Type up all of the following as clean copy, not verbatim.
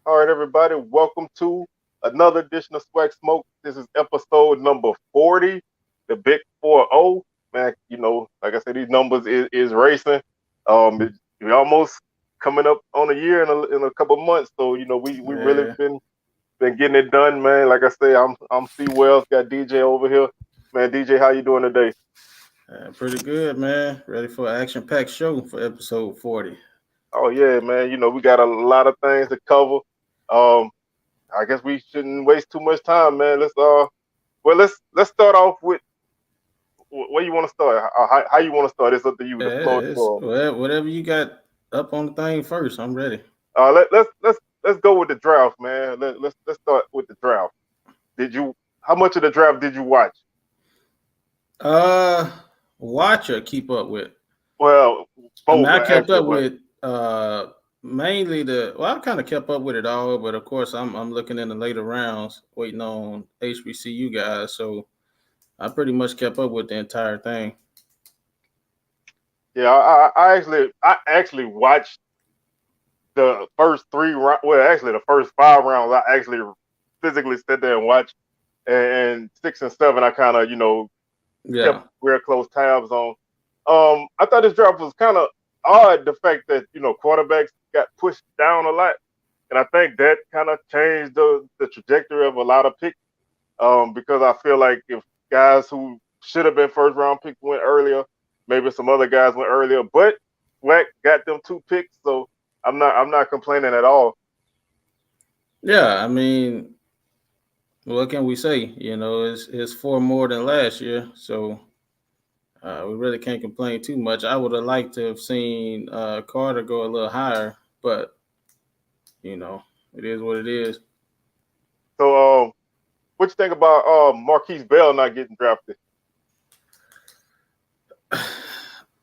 All right, everybody, welcome to another edition of SWAC Smoke. This is episode number 40, the big 4-0. Man, like I said, these numbers is racing. We almost coming up on a year in a couple months, so we really Yeah, been getting it done, man. Like I say, I'm C Wells, got DJ over here, man. DJ, how you doing today? pretty good, man. Ready for an action-packed show for episode 40. Oh yeah, man. We got a lot of things to cover. Um, I guess we shouldn't waste too much time, man. Let's start off with where you want to start. How you want to start? It's up to you. The Yeah, floor is it's yours. whatever you got up on the thing first. I'm ready. Let's go with the draft, man. Let's start with the draft. Did you? How much of the draft did you watch? Uh, Watch or keep up with? Well, I mean, both I kept actually, up but with mainly I kind of kept up with it all, but of course, I'm looking in the later rounds, waiting on HBCU guys. So I pretty much kept up with the entire thing. yeah, I actually watched the first three rounds. Well, actually, the first 5 rounds. I actually physically sit there and watch. And 6 and 7, I kind of kept Yeah, real close tabs on. I thought this draft was kind of odd. The fact that quarterbacks got pushed down a lot, and I think that kind of changed the trajectory of a lot of picks. Because I feel like if guys who should have been first round picks went earlier, maybe some other guys went earlier, but Swack got them 2 picks, so I'm not complaining at all. yeah. I mean, what can we say? It's four more than last year, so we really can't complain too much. I would have liked to have seen Carter go a little higher, but you know, it is what it is. So, what you think about Marquis Bell not getting drafted?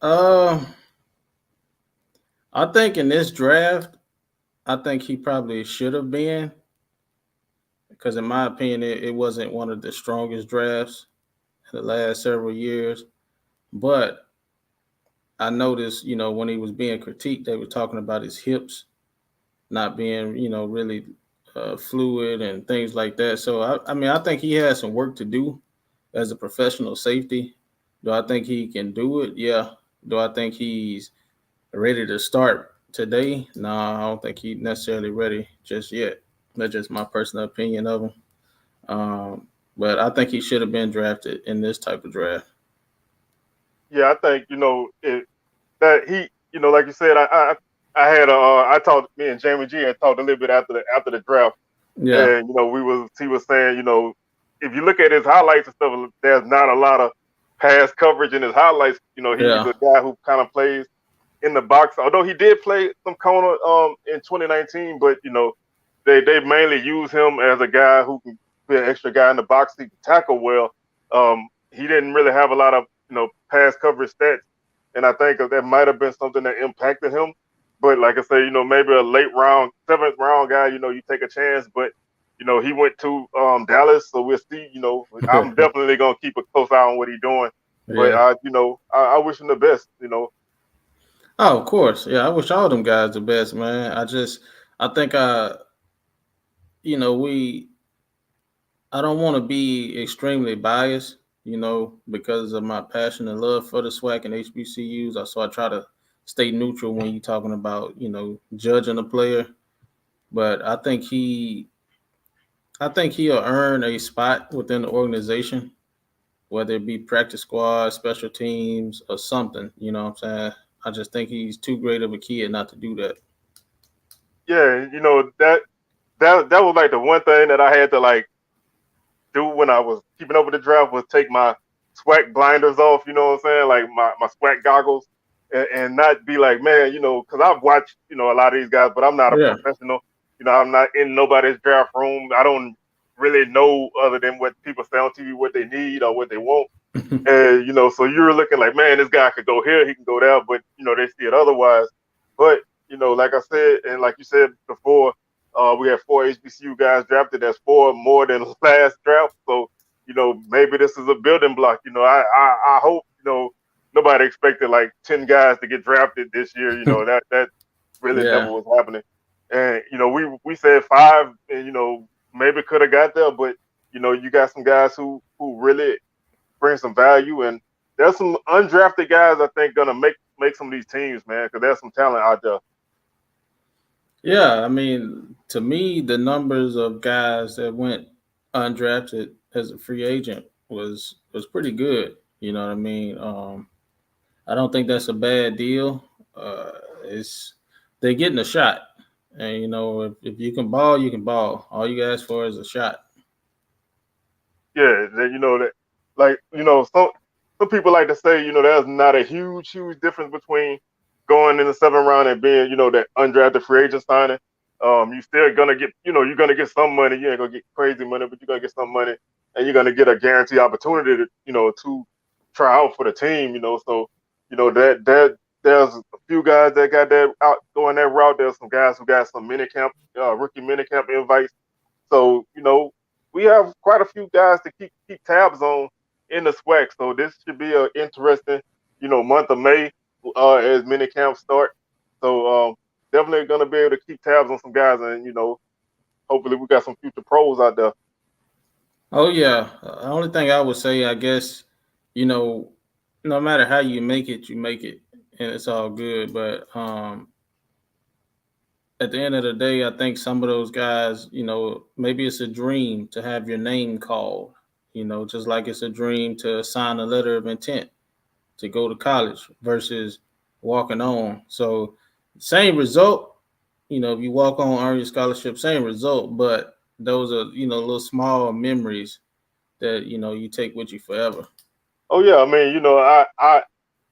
Um, I think in this draft, I think he probably should have been because, in my opinion, it wasn't one of the strongest drafts in the last several years. But I noticed, when he was being critiqued, they were talking about his hips not being, really fluid and things like that. So I mean, I think he has some work to do as a professional safety. Do I think he can do it? Yeah. Do I think he's ready to start today? No, I don't think he's necessarily ready just yet. That's just my personal opinion of him. But I think he should have been drafted in this type of draft. Yeah, I think that he, like you said, I had I talked me and Jamie G had talked a little bit after the draft, Yeah, and he was saying if you look at his highlights and stuff, there's not a lot of pass coverage in his highlights. He's yeah, a guy who kind of plays in the box, although he did play some corner in 2019, but they mainly use him as a guy who can be an extra guy in the box. He can tackle well. He didn't really have a lot of pass coverage stats, and I think that might have been something that impacted him. But like I say, maybe a late round, 7th round guy, you take a chance. But he went to Dallas, so we'll see. I'm definitely gonna keep a close eye on what he's doing. But yeah. I wish him the best. Oh, of course. Yeah, I wish all them guys the best, man. I think we I don't want to be extremely biased, because of my passion and love for the SWAC and HBCUs. So I try to stay neutral when you're talking about, judging a player. But I think he'll earn a spot within the organization, whether it be practice squad, special teams, or something. You know what I'm saying? I just think he's too great of a kid not to do that. Yeah, that was like the one thing that I had to like do when I was keeping up with the draft was take my SWAC blinders off. You know what I'm saying? Like my SWAC goggles, and not be like, man, because I've watched a lot of these guys, but I'm not a Yeah. professional. I'm not in nobody's draft room. I don't really know other than what people say on TV what they need or what they want. And so you're looking like, man, this guy could go here, he can go there, but they see it otherwise. But like I said, and like you said before, we had 4 HBCU guys drafted. That's 4 more than last draft. So maybe this is a building block. I hope nobody expected like 10 guys to get drafted this year. That really never Yeah. was happening. And we said 5, and maybe could have got there, but you got some guys who really bring some value, and there's some undrafted guys I think gonna make some of these teams, man, because there's some talent out there. Yeah, I mean, to me, the numbers of guys that went undrafted as a free agent was pretty good. You know what I mean? I don't think that's a bad deal. It's they're getting a shot, and if you can ball, you can ball. All you ask for is a shot. Yeah, that like some people like to say there's not a huge difference between going in the 7th round and being that undrafted free agent signing. You still gonna get you're gonna get some money. You ain't gonna get crazy money, but you're gonna get some money, and you're gonna get a guaranteed opportunity to to try out for the team. So that there's a few guys that got that out going that route. There's some guys who got some rookie mini camp invites. So we have quite a few guys to keep tabs on in the SWAC. So this should be an interesting month of May as mini camps start. So definitely going to be able to keep tabs on some guys, and hopefully we got some future pros out there. Oh yeah. The only thing I would say, I guess, you know, no matter how you make it, and it's all good. But at the end of the day, I think some of those guys, maybe it's a dream to have your name called. Just like it's a dream to sign a letter of intent to go to college versus walking on. So same result. If you walk on, earn your scholarship, same result, but those are little small memories that you take with you forever. Oh yeah, I mean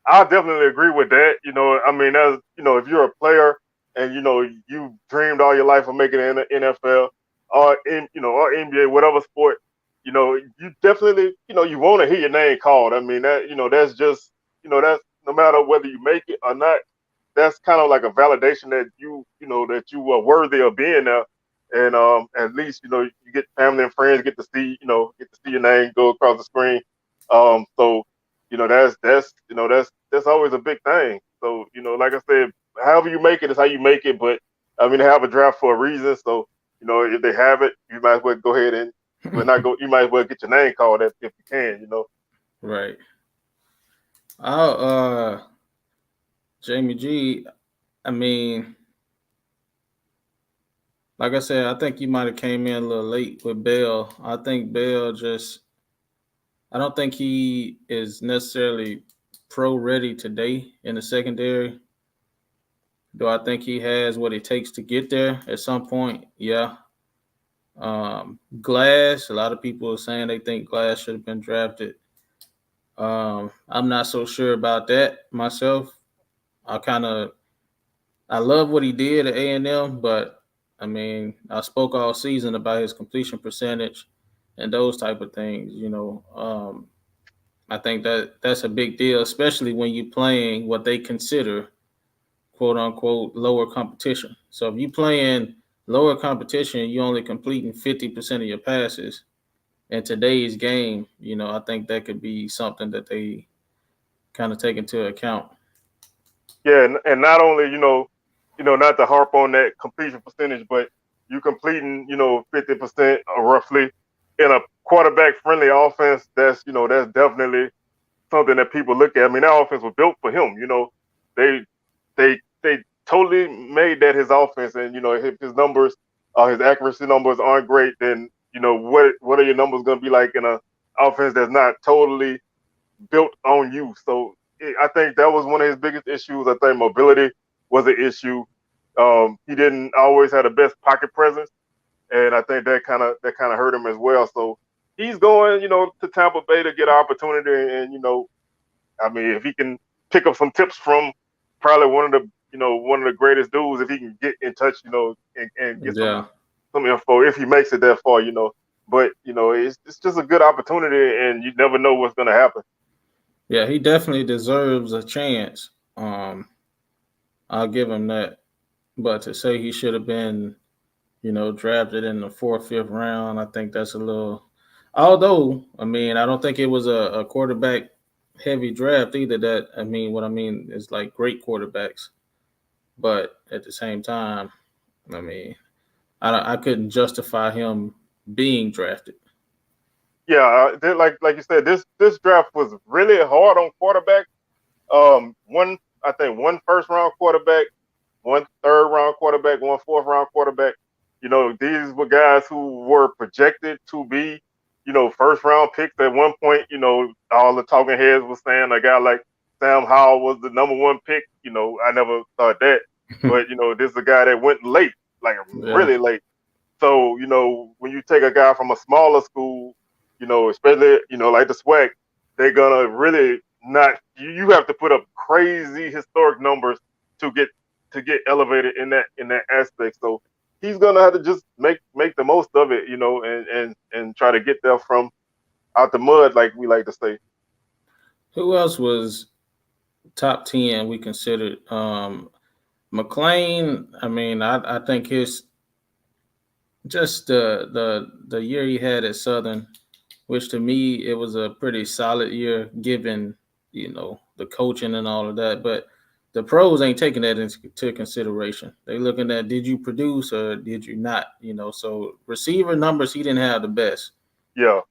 I definitely agree with that. I mean, as if you're a player and you dreamed all your life of making it in the NFL or in or NBA, whatever sport, you definitely you want to hear your name called. I mean that that's just that's no matter whether you make it or not. That's kind of like a validation that that you are worthy of being there, and at least you get family and friends get to see get to see your name go across the screen. So that's always a big thing. So like I said, however you make it is how you make it. But I mean, they have a draft for a reason. So if they have it, you might as well go ahead and but not go. You might as well get your name called if you can. Right. I'll Jamie G. I mean, like I said, I think you might have came in a little late with Bell. I think Bell just I don't think he is necessarily pro ready today in the secondary. Do I think he has what it takes to get there at some point? Yeah. Glass, a lot of people are saying they think Glass should have been drafted. I'm not so sure about that myself. I kind of I love what he did at A&M, but I mean, I spoke all season about his completion percentage and those type of things. I think that's a big deal, especially when you're playing what they consider quote unquote lower competition. So if you playing lower competition, you only completing 50% of your passes in today's game. I think that could be something that they kind of take into account. Yeah, and not only not to harp on that completion percentage, but you completing 50% roughly in a quarterback friendly offense. That's definitely something that people look at. I mean, that offense was built for him. They they totally made that his offense, and if his numbers, his accuracy numbers aren't great, then what are your numbers going to be like in a offense that's not totally built on you? So I think that was one of his biggest issues. I think mobility was an issue. He didn't always have the best pocket presence, and I think that kind of hurt him as well. So he's going, to Tampa Bay to get an opportunity, and I mean, if he can pick up some tips from probably one of the greatest dudes, if he can get in touch, and get Yeah. some info, if he makes it that far. But it's just a good opportunity, and you never know what's going to happen. Yeah, he definitely deserves a chance. I'll give him that. But to say he should have been, drafted in the fourth, fifth round, I think that's a little. Although, I mean, I don't think it was a quarterback heavy draft either. What I mean is like great quarterbacks. But at the same time, I mean, I couldn't justify him being drafted. Yeah, like you said, this draft was really hard on quarterback. One I think one first round quarterback, one third round quarterback, one fourth round quarterback. These were guys who were projected to be, first round picks at one point. All the talking heads were saying a guy like Sam Howell was the number one pick. I never thought that, but this is a guy that went late, like Yeah. really late. So, when you take a guy from a smaller school, especially, like the SWAC, they're gonna really not you have to put up crazy historic numbers to get elevated in that aspect. So he's gonna have to just make the most of it, and try to get there from out the mud, like we like to say. Who else was top 10 we considered? McLean, I mean, I think his just the year he had at Southern, which to me it was a pretty solid year given the coaching and all of that. But the pros ain't taking that into consideration. They looking at did you produce or did you not? So receiver numbers he didn't have the best. Yeah.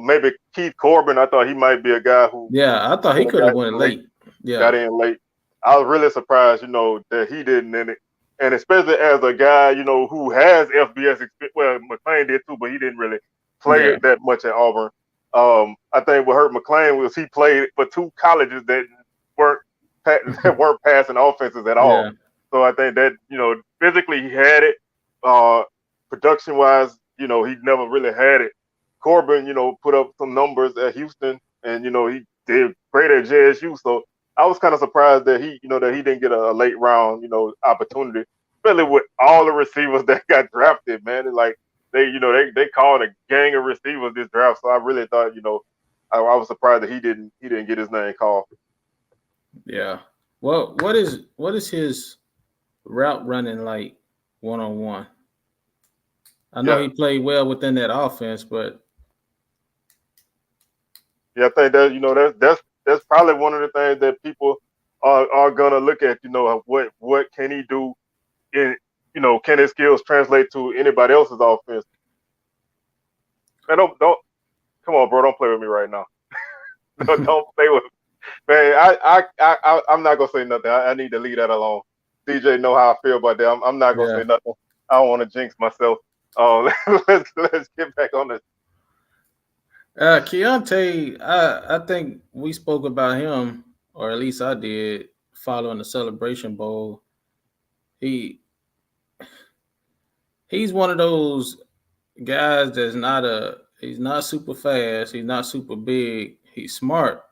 Maybe Keith Corbin, I thought he might be a guy who Yeah, I thought he could have could have got went in late. late. Yeah, Got in late. I was really surprised, that he didn't in it. And especially as a guy, who has FBS experience. Well, McLean did too, but he didn't really play yeah, it that much at Auburn. I think what hurt McLean was he played for two colleges that weren't that weren't passing offenses at all. yeah. So I think that physically he had it. Uh, Production wise, he never really had it. Corbin, put up some numbers at Houston, and he did great at JSU. So I was kind of surprised that he didn't get a late round, opportunity, especially with all the receivers that got drafted, man. It's like they called a gang of receivers this draft. So I really thought, I was surprised that he didn't get his name called. Yeah. Well, what is his route running like 1-on-1? I know Yeah, he played well within that offense, but yeah, I think that that's probably one of the things that people are gonna look at. What can he do in can his skills translate to anybody else's offense? Man, don't come on, bro, don't play with me right now. Don't play with me. Man. I'm not gonna say nothing. I need to leave that alone. DJ know how I feel about that. I'm not gonna yeah, say nothing. I don't want to jinx myself. Let's get back on this. Keontae, I think we spoke about him, or at least I did, following the Celebration Bowl. He he's one of those guys that's not he's not super fast, he's not super big, he's smart,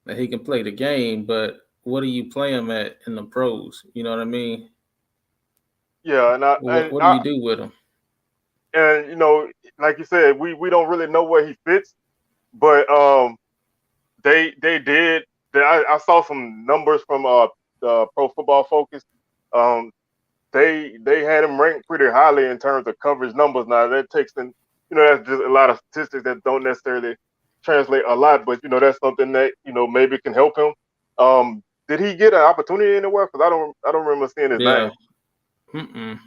that he can play the game, but what do you play him at in the pros? You know what I mean? Yeah, and I and What do I you do with him? and like you said, we don't really know where he fits, but they did. I saw some numbers from the Pro Football Focus. Um, they had him ranked pretty highly in terms of coverage numbers. Now that takes in, that's just a lot of statistics that don't necessarily translate a lot, but that's something that maybe can help him. Did he get an opportunity anywhere? Because I don't remember seeing his Yeah. name. Mm-mm.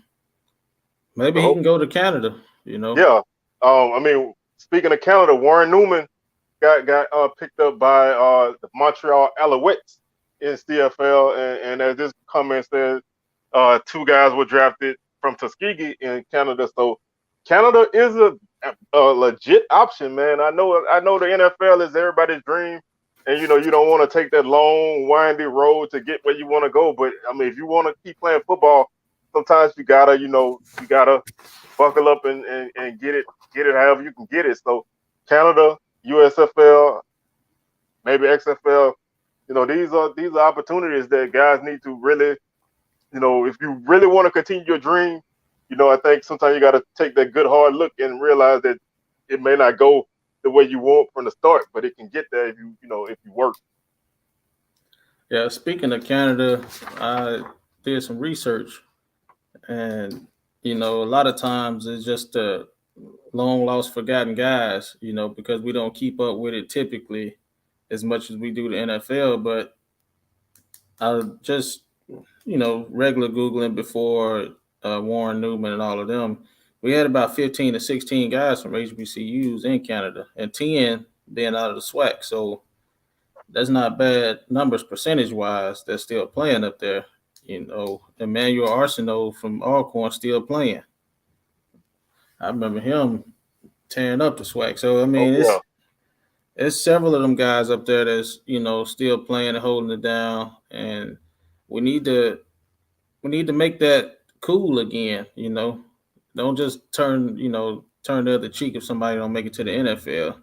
Maybe he So can go to Canada. yeah, I mean, speaking of Canada, Warren Newman got picked up by the Montreal Alouettes in CFL, and as this comment says, two guys were drafted from Tuskegee in Canada. So Canada is a legit option, man. I know the NFL is everybody's dream, and you don't want to take that long, windy road to get where you want to go. But I mean, if you want to keep playing football, sometimes you gotta buckle up and get it however you can get it. So Canada, USFL, maybe XFL, these are opportunities that guys need to really, if you really want to continue your dream, I think sometimes you got to take that good hard look and realize that it may not go the way you want from the start, but it can get there if you work. Yeah, speaking of Canada, I did some research, and a lot of times it's just the long lost, forgotten guys. Because we don't keep up with it typically as much as we do the NFL. But I just regular googling before. Warren Newman and all of them, we had about 15 to 16 guys from HBCUs in Canada, and 10 being out of the SWAC. So that's not bad numbers percentage wise. They're still playing up there. Emmanuel Arsenault from Alcorn still playing. I remember him tearing up the SWAC. So I mean, yeah. it's several of them guys up there that's still playing and holding it down, and we need to make that cool again. Don't just turn the other cheek if somebody don't make it to the NFL.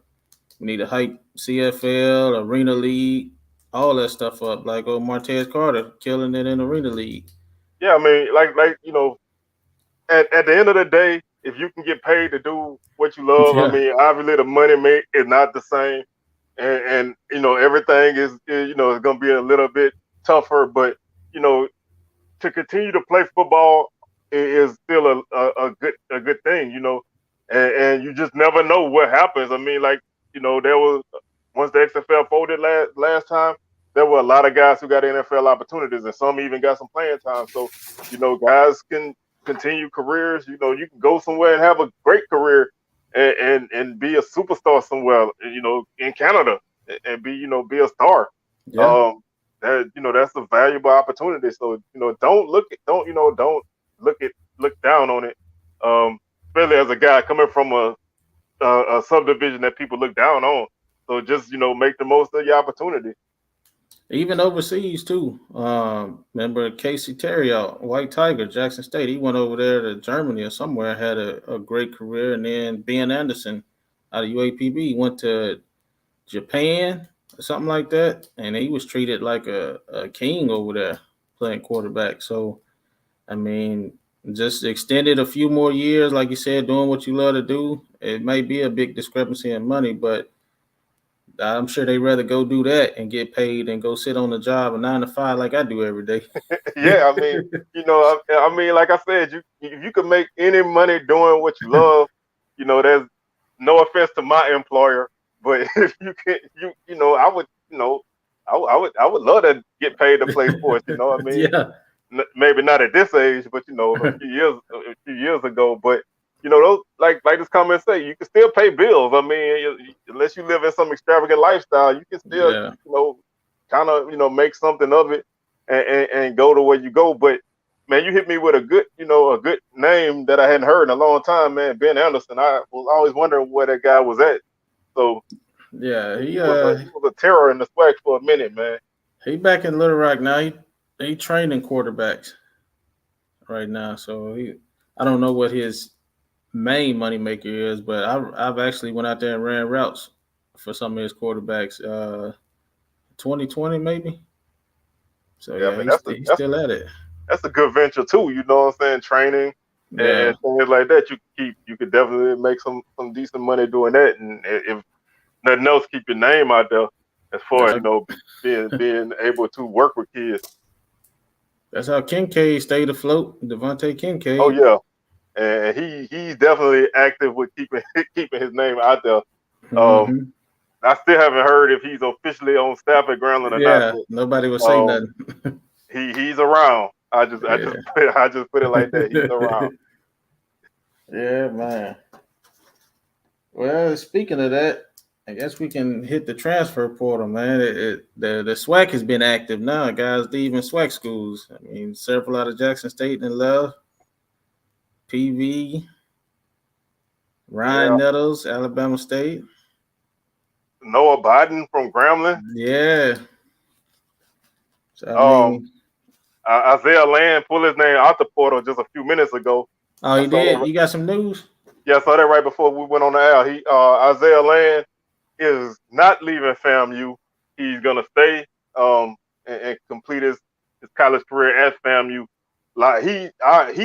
We need to hype CFL, Arena League, all that stuff up. Like Martez Carter killing it in Arena League. Yeah, I mean, at the end of the day, if you can get paid to do what you love, I Yeah, mean, obviously the money make is not the same, and everything is going to be a little bit tougher, but you know to continue to play football is still a good thing, and you just never know what happens. I mean, there was once the XFL folded last time, there were a lot of guys who got NFL opportunities, and some even got some playing time. So, guys can continue careers. You can go somewhere and have a great career, and be a superstar somewhere. In Canada, and be a star. yeah. That's a valuable opportunity. So don't look down on it. Especially as a guy coming from a subdivision that people look down on. So just make the most of your opportunity. Even overseas too. Remember Casey Terriot, White Tiger, Jackson State. He went over there to Germany or somewhere, had a great career, and then Ben Anderson out of UAPB went to Japan or something like that, and he was treated like a king over there playing quarterback. So I mean, just extended a few more years, like you said, doing what you love to do. It may be a big discrepancy in money, but I'm sure they'd rather go do that and get paid and go sit on the job a 9 to 5 like I do every day. Yeah, I mean, like I said, if you can make any money doing what you love, there's no offense to my employer, but if you can, I would, I would love to get paid to play sports. I mean, Yeah. maybe not at this age, but a few years ago. But those like this comment say, you can still pay bills. I mean, unless you live in some extravagant lifestyle, you can still Yeah. kind of make something of it and go to where you go. But man, you hit me with a good name that I hadn't heard in a long time, man. Ben Anderson. I was always wondering where that guy was at. So Yeah. he was a terror in the SWAC for a minute, man. He back in Little Rock now. He training quarterbacks right now. So I don't know what his main moneymaker is, but I've actually went out there and ran routes for some of his quarterbacks. 2020 maybe. So Yeah, yeah, man, he's still at it. that's a good venture too. You know what I'm saying? Training Yeah. and things like that. You could definitely make some decent money doing that, and if nothing else, keep your name out there as far That's as being able to work with kids. that's how Kincaid stayed afloat. Devontae Oh Kincaid. yeah, and he's definitely active with keeping keeping his name out there. Um, Mm-hmm. I still haven't heard if he's officially on staff at Grambling or not, Yeah, nobody would but say nothing. he's around. Yeah. I just put it like that. He's around. Yeah, man. Well, speaking of that, I guess we can hit the transfer portal, man. The SWAC has been active now. Guys leaving SWAC schools. I mean, several out of Jackson State and left. PV, Ryan Yeah, Nettles, Alabama State. Noah Biden from Grambling. Yeah. So I Um, mean, Isaiah Land pulled his name out the portal just a few minutes ago. oh, I he saw did. that. You got some news? Yeah, I saw that right before we went on the air. Isaiah Land is not leaving FAMU. He's gonna stay and complete his college career at FAMU. Like he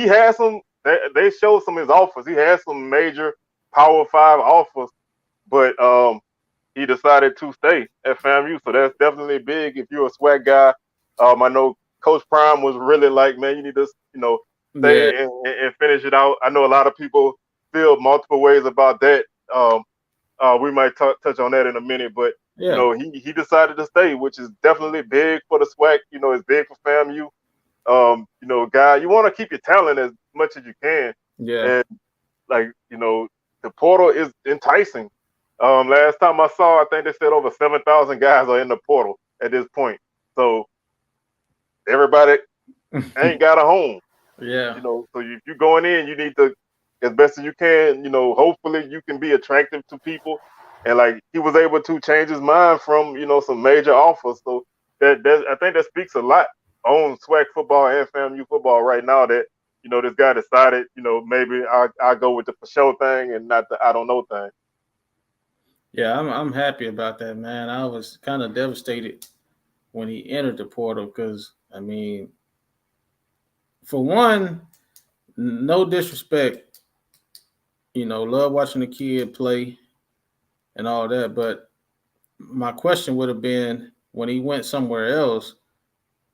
has some. They showed some of his offers. He has some major Power 5 offers, but he decided to stay at FAMU. So that's definitely big if you're a SWAC guy. I know Coach Prime was really like, man, you need to Yeah. stay and finish it out. I know a lot of people feel multiple ways about that. We might touch on that in a minute, but Yeah. he decided to stay, which is definitely big for the SWAC. It's big for FAMU. Guy, you want to keep your talent much as you can. Yeah. And like, the portal is enticing. Last time I saw, I think they said over 7,000 guys are in the portal at this point. So everybody ain't got a home. Yeah. So if you're going in, you need to, as best as you can, hopefully you can be attractive to people. And like he was able to change his mind from, some major offers. So that I think that speaks a lot on SWAC football and FAMU football right now that, this guy decided, maybe I go with the for sure thing and not the I don't know thing. Yeah, I'm happy about that, man. I was kind of devastated when he entered the portal because, I mean, for one, no disrespect, love watching the kid play and all that. But my question would have been when he went somewhere else,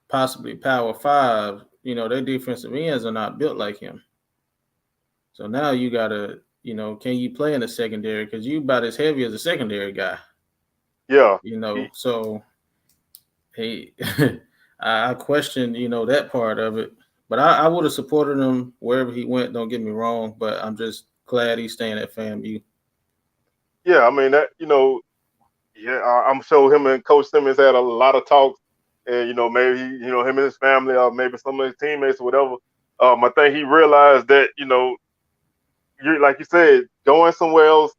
possibly Power Five, their defensive ends are not built like him. So now you got to, can you play in the secondary? Because you about as heavy as a secondary guy. Yeah. So hey, I question, that part of it. But I would have supported him wherever he went. Don't get me wrong, but I'm just glad he's staying at FAMU. Yeah, I mean that. I'm sure him and Coach Simmons had a lot of talks, and maybe him and his family, or maybe some of his teammates or whatever. I think he realized that you're like you said, going somewhere else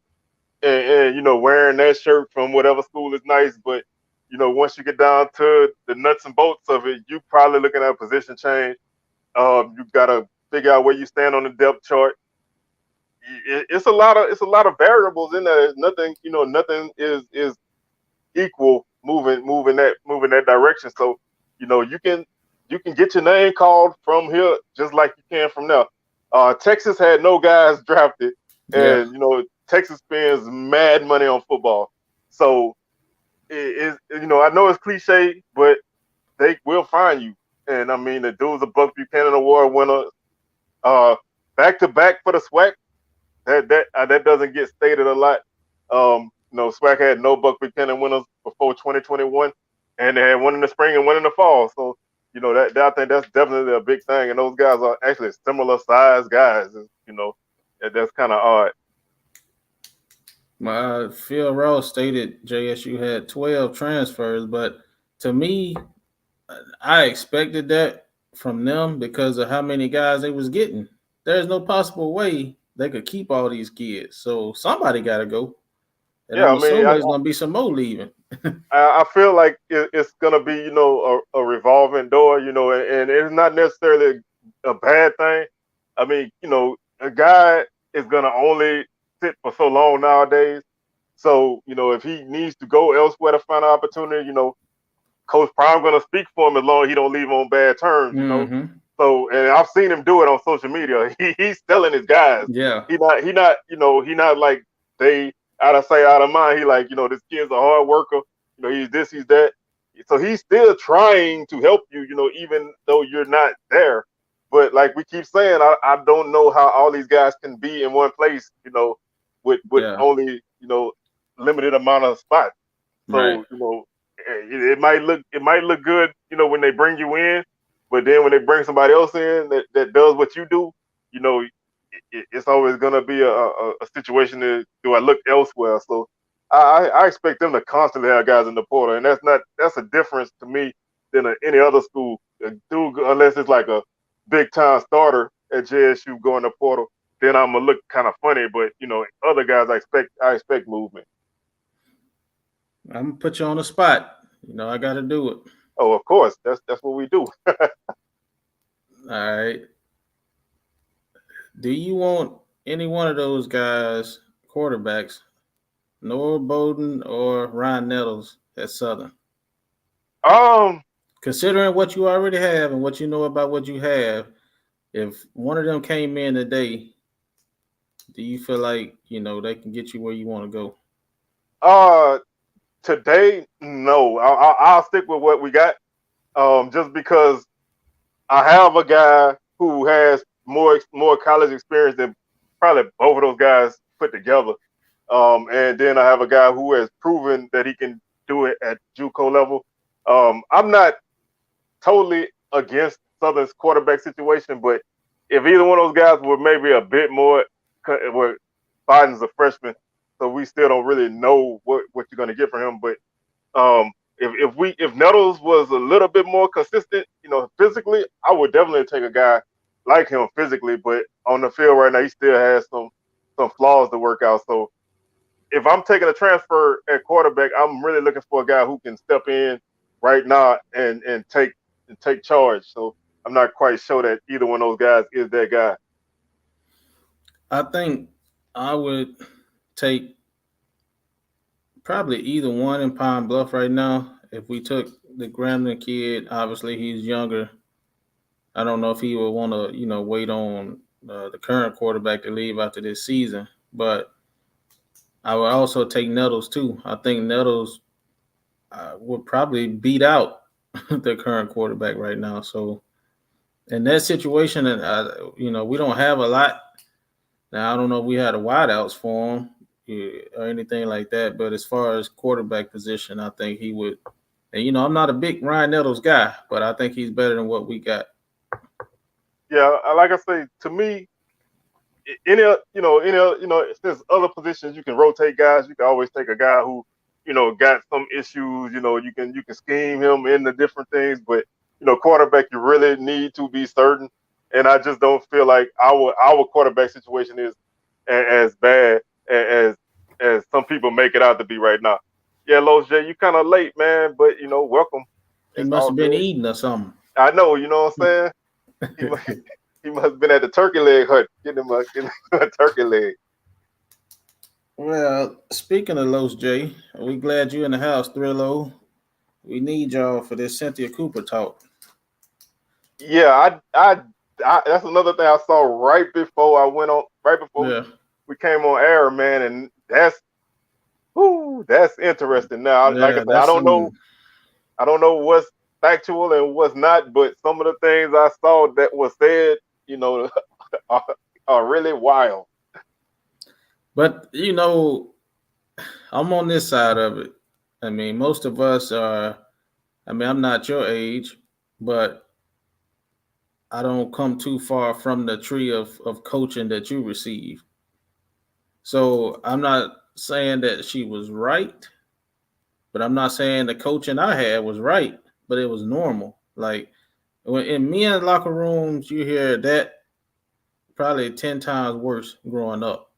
and wearing that shirt from whatever school is nice, but once you get down to the nuts and bolts of it, you probably looking at a position change. You got to figure out where you stand on the depth chart. It's a lot of variables in there. There's nothing nothing is equal moving that direction. So you can get your name called from here just like you can from there. Texas had no guys drafted, and Texas spends mad money on football. So I know it's cliche, but they will find you. And I mean, the dude's a Buck Buchanan Award winner, back to back for the SWAC. That doesn't get stated a lot. SWAC had no Buck Buchanan winners before 2021, and they had one in the spring and one in the fall. So that I think that's definitely a big thing. And those guys are actually similar size guys. That's kind of odd. Phil Ross stated JSU had 12 transfers, but to me, I expected that from them because of how many guys they was getting. There's no possible way they could keep all these kids. So somebody got to go. And Yeah, I'm I mean, assuming there's going to be some more leaving. I feel like it's going to be, a revolving door, and it's not necessarily a bad thing. I mean, a guy is going to only sit for so long nowadays. So, if he needs to go elsewhere to find an opportunity, Coach Prime going to speak for him as long as he don't leave on bad terms, Mm-hmm. So, and I've seen him do it on social media. He's telling his guys. Yeah. He not like they out of sight, out of mind. He like, this kid's a hard worker. He's this, he's that. So he's still trying to help you, even though you're not there. But like we keep saying, I don't know how all these guys can be in one place, with only, limited amount of spots. So, right. it might look good, when they bring you in, but then when they bring somebody else in that does what you do, it's always gonna be a situation that do I look elsewhere. So I expect them to constantly have guys in the portal, and that's a difference to me than any other school. Unless it's like a big time starter at JSU going to portal, then I'm gonna look kind of funny. But other guys I expect movement. I'm gonna put you on the spot. I got to do it. Oh, of course, that's what we do. All right. Do you want any one of those guys, quarterbacks, Noah Bowden or Ryan Nettles at Southern? Considering what you already have and what you know about what you have, if one of them came in today, do you feel like they can get you where you want to go? Today, no. I'll stick with what we got. Just because I have a guy who has more college experience than probably both of those guys put together. And then I have a guy who has proven that he can do it at JUCO level. I'm not totally against Southern's quarterback situation, but if either one of those guys were maybe a bit more, were Biden's a freshman, so we still don't really know what you're going to get from him. But if Nettles was a little bit more consistent, physically, I would definitely take a guy like him physically. But on the field right now, he still has some flaws to work out. So if I'm taking a transfer at quarterback, I'm really looking for a guy who can step in right now and take charge. So I'm not quite sure that either one of those guys is that guy. I think I would take probably either one in Pine Bluff right now. If we took the Grambling kid, obviously he's younger. I don't know if he would want to, wait on the current quarterback to leave after this season. But I would also take Nettles too. I think Nettles would probably beat out the current quarterback right now. So in that situation, we don't have a lot. Now I don't know if we had a wideouts for him or anything like that. But as far as quarterback position, I think he would. And I'm not a big Ryan Nettles guy, but I think he's better than what we got. Yeah, like I say, to me, since other positions you can rotate guys, you can always take a guy who, got some issues. You can scheme him into different things, but quarterback, you really need to be certain. And I just don't feel like our quarterback situation is as bad as some people make it out to be right now. Yeah, Los J, you kind of late, man, but welcome. He must have been eating or something. I know, you know what I'm saying? He must have been at the turkey leg hut getting him a turkey leg. Well, speaking of Los J, we glad you in the house, Thrillo. We need y'all for this Cynthia Cooper talk. Yeah, I that's another thing I saw right before we came on air, man, and that's interesting. Now, like I said, I don't know what's factual and what's not, but some of the things I saw that was said, are really wild. But I'm on this side of it. I mean, most of us are. I mean, I'm not your age, but I don't come too far from the tree of coaching that you receive. So I'm not saying that she was right, but I'm not saying the coaching I had was right, but it was normal. Like in men's locker rooms, you hear that probably 10 times worse growing up,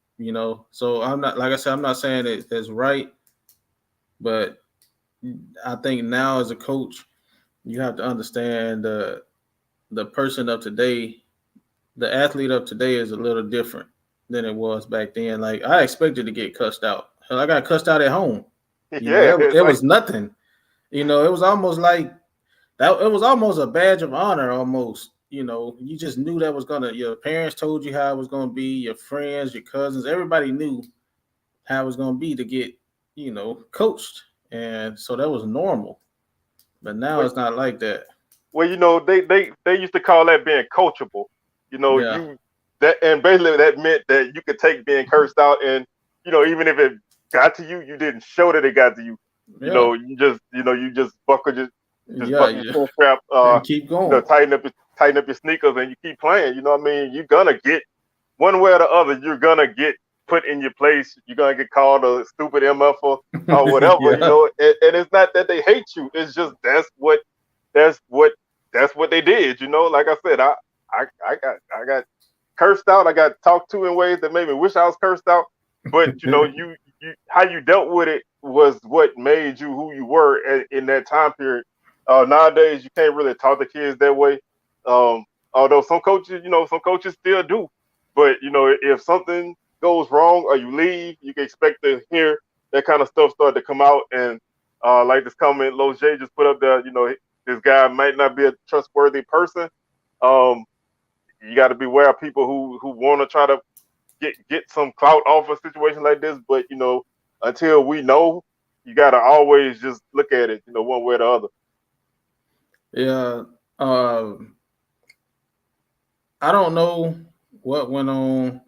So I'm not, like I said, I'm not saying it's right, but I think now as a coach, you have to understand the person of today, the athlete of today is a little different than it was back then. Like I expected to get cussed out. Hell, I got cussed out at home. It was nothing. It was almost like that. It was almost a badge of honor. Almost, you just knew that was your parents told you how it was gonna be. Your friends, your cousins, everybody knew how it was gonna be to get, coached, and so that was normal. But now it's not like that. Well, they used to call that being coachable. And basically that meant that you could take being cursed out, and even if it got to you, you didn't show that it got to you. Yeah. You just buckle your strap, keep going. Tighten up your sneakers, and you keep playing. You know what I mean? You're gonna get one way or the other. You're gonna get put in your place. You're gonna get called a stupid MF or whatever. Yeah. And it's not that they hate you. It's just that's what they did. Like I said, I got cursed out. I got talked to in ways that made me wish I was cursed out. But you how you dealt with it was what made you who you were in that time period. Nowadays, you can't really talk to kids that way. Although some coaches still do. But if something goes wrong or you leave, you can expect to hear that kind of stuff start to come out. And like this comment Los J just put up there, this guy might not be a trustworthy person. You got to beware of people who want to try to get some clout off a situation like this. But until we know, you got to always just look at it, one way or the other. Yeah. I don't know what went on.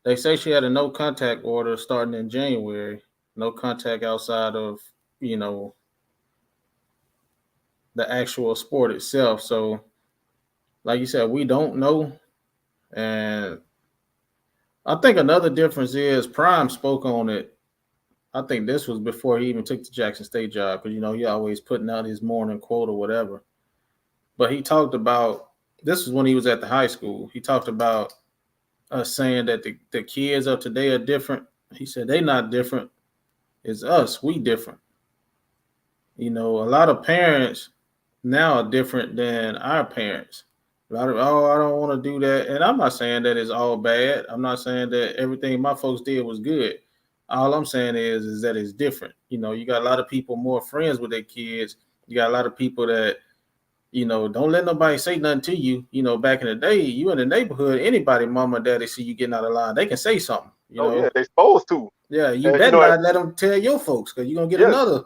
They say she had a no contact order starting in January. No contact outside of, the actual sport itself. So, like you said, we don't know. And I think another difference is Prime spoke on it. I think this was before he even took the Jackson State job because he always putting out his morning quote or whatever. But he talked about this was when he was at the high school. He talked about us saying that the kids of today are different. He said they not different. It's us. We different. A lot of parents now are different than our parents. A lot of I don't want to do that, and I'm not saying that it's all bad. I'm not saying that everything my folks did was good. All I'm saying is that it's different. You got a lot of people more friends with their kids. You got a lot of people that don't let nobody say nothing to you. Back in the day, you in the neighborhood, anybody, mama, daddy, see you getting out of line, they can say something. Yeah, they supposed to. Yeah, you better not let them tell your folks because you're gonna get another.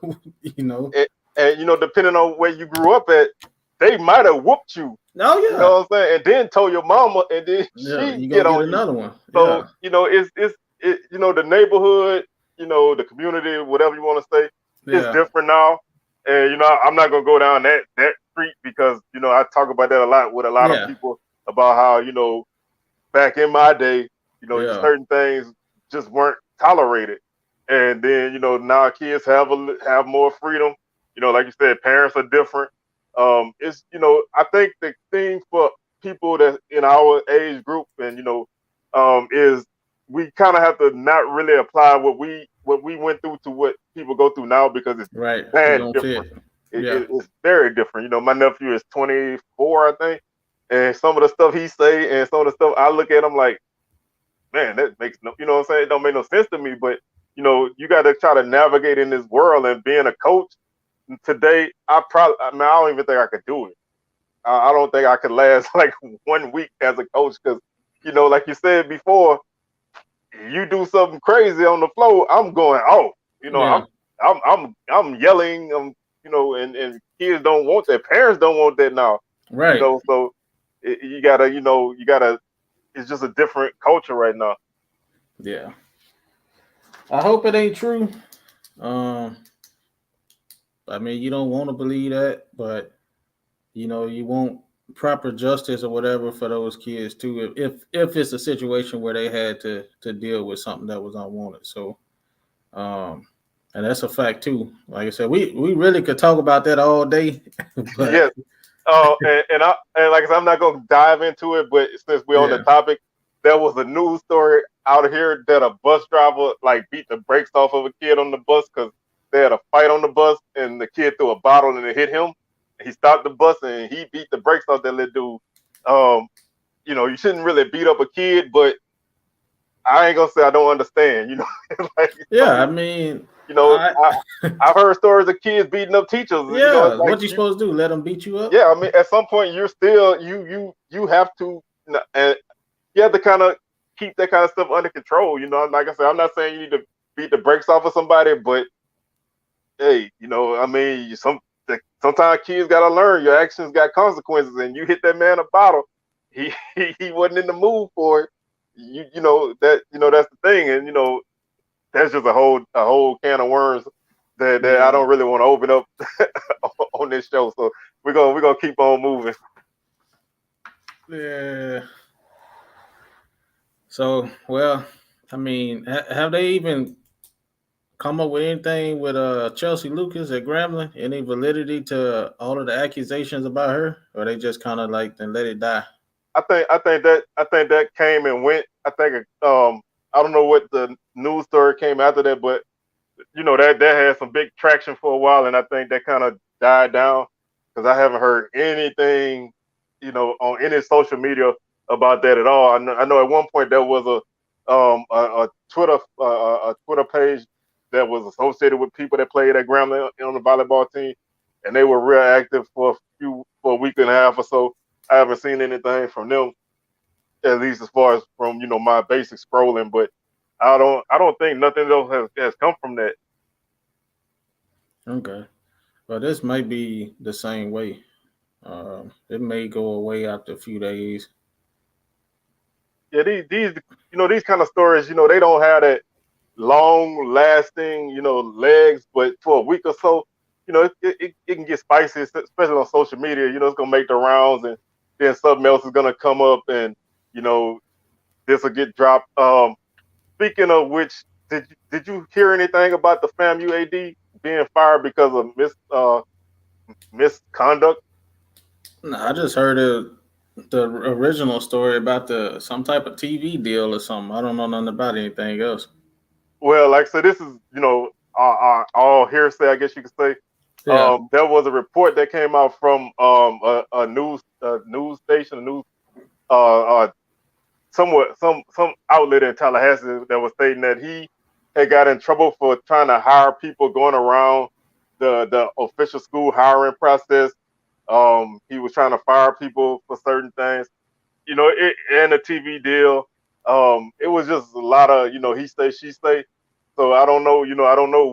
And depending on where you grew up at, they might have whooped you. Oh yeah. You know what I'm saying? And then told your mama, and then she get on another one. So it's the neighborhood, the community, whatever you want to say, it's different now. And I'm not gonna go down that street because I talk about that a lot with a lot of people about how back in my day, certain things just weren't tolerated, and then now kids have more freedom. Like you said, parents are different. It's I think the thing for people that in our age group and is we kind of have to not really apply what we went through to what people go through now because it's bad different. It's very different. My nephew is 24, I think, and some of the stuff he say and some of the stuff I look at, I'm like, man, that makes no, what I'm saying? It don't make no sense to me. But you got to try to navigate in this world, and being a coach today, I don't even think I could do it. I don't think I could last like 1 week as a coach because, like you said before, you do something crazy on the floor, I'm going off. I'm yelling. And kids don't want that. Parents don't want that now. Right. So you gotta. It's just a different culture right now. Yeah. I hope it ain't true. I mean, you don't want to believe that, but you want proper justice or whatever for those kids too. If it's a situation where they had to deal with something that was unwanted. So, and that's a fact too. Like I said, we really could talk about that all day. But... Yes. And like I said, I'm not gonna dive into it, but since we're on the topic, there was a news story out here that a bus driver beat the brakes off of a kid on the bus because they had a fight on the bus and the kid threw a bottle and it hit him. He stopped the bus and he beat the brakes off that little dude. You shouldn't really beat up a kid, but I ain't gonna say I don't understand. I mean, I've heard stories of kids beating up teachers. Yeah, what you supposed to do? Let them beat you up? Yeah, I mean, at some point you're still you have to, and you have to kind of keep that kind of stuff under control. Like I said, I'm not saying you need to beat the brakes off of somebody, but hey, I mean, sometimes kids gotta learn your actions got consequences, and you hit that man a bottle. He wasn't in the mood for it. That's the thing, and that's just a whole can of worms that I don't really want to open up on this show. So we're gonna keep on moving. Yeah. So, well, I mean, have they even come up with anything with Chelsea Lucas at Grambling? Any validity to all of the accusations about her, or they just kind of then let it die? I think that came and went. I think I don't know what the news story came after that, but that had some big traction for a while, and I think that kind of died down because I haven't heard anything, on any social media about that at all. I know at one point there was a Twitter page that was associated with people that played at Grambling on the volleyball team, and they were real active for a week and a half or so. I haven't seen anything from them, at least as far as from my basic scrolling, but I don't think nothing else has come from that. Okay, well, this might be the same way. It may go away after a few days. Yeah, these kind of stories, they don't have that long lasting, legs, but for a week or so, it can get spicy, especially on social media. It's gonna make the rounds, and then something else is gonna come up, and you know, this will get dropped. Speaking of which, did you hear anything about the FAMU AD being fired because of misconduct? No, I just heard the original story about some type of TV deal or something. I don't know nothing about anything else. Well, like I said, this is all hearsay, I guess you could say. Yeah. There was a report that came out from a news station, a news some outlet in Tallahassee that was stating that he had got in trouble for trying to hire people going around the official school hiring process. He was trying to fire people for certain things, and a TV deal. It was just a lot of, he say, she say. So I don't know, I don't know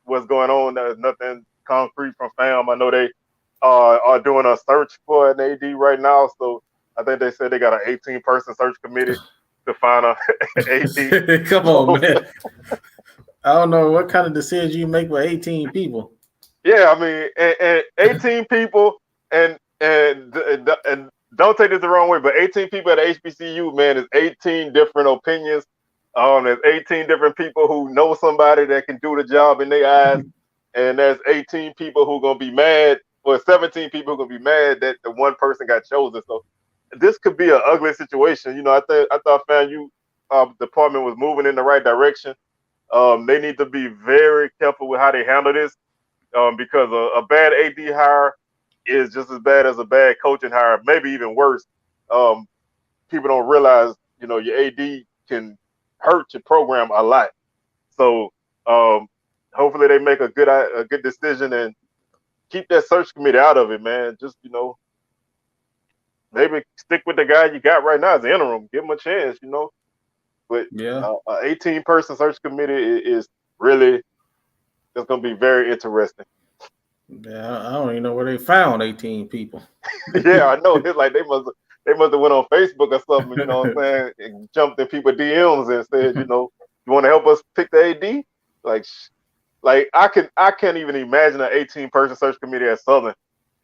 what's going on. There's nothing concrete from FAM. I know they are doing a search for an AD right now. So I think they said they got an 18-person search committee to find a AD. Come on, man. I don't know what kind of decisions you make with 18 people. Yeah, I mean, and 18 people, and don't take this the wrong way, but 18 people at HBCU, man, is 18 different opinions. There's 18 different people who know somebody that can do the job in their eyes, and there's 18 people who are gonna be mad, or 17 people who are gonna be mad that the one person got chosen. So this could be an ugly situation. I thought FAMU department was moving in the right direction. They need to be very careful with how they handle this, because a bad AD hire is just as bad as a bad coaching hire, maybe even worse. People don't realize, your AD can hurt your program a lot. So hopefully they make a good decision and keep that search committee out of it, man. Just maybe stick with the guy you got right now as the interim. Give him a chance, But Yeah. an 18-person search committee is really, it's going to be very interesting. Yeah, I don't even know where they found 18 people. Yeah, I know. It's like they must have went on Facebook or something, you know what I'm saying, and jumped in people's DMs and said, you want to help us pick the AD? Like I can't even imagine an 18-person search committee at Southern.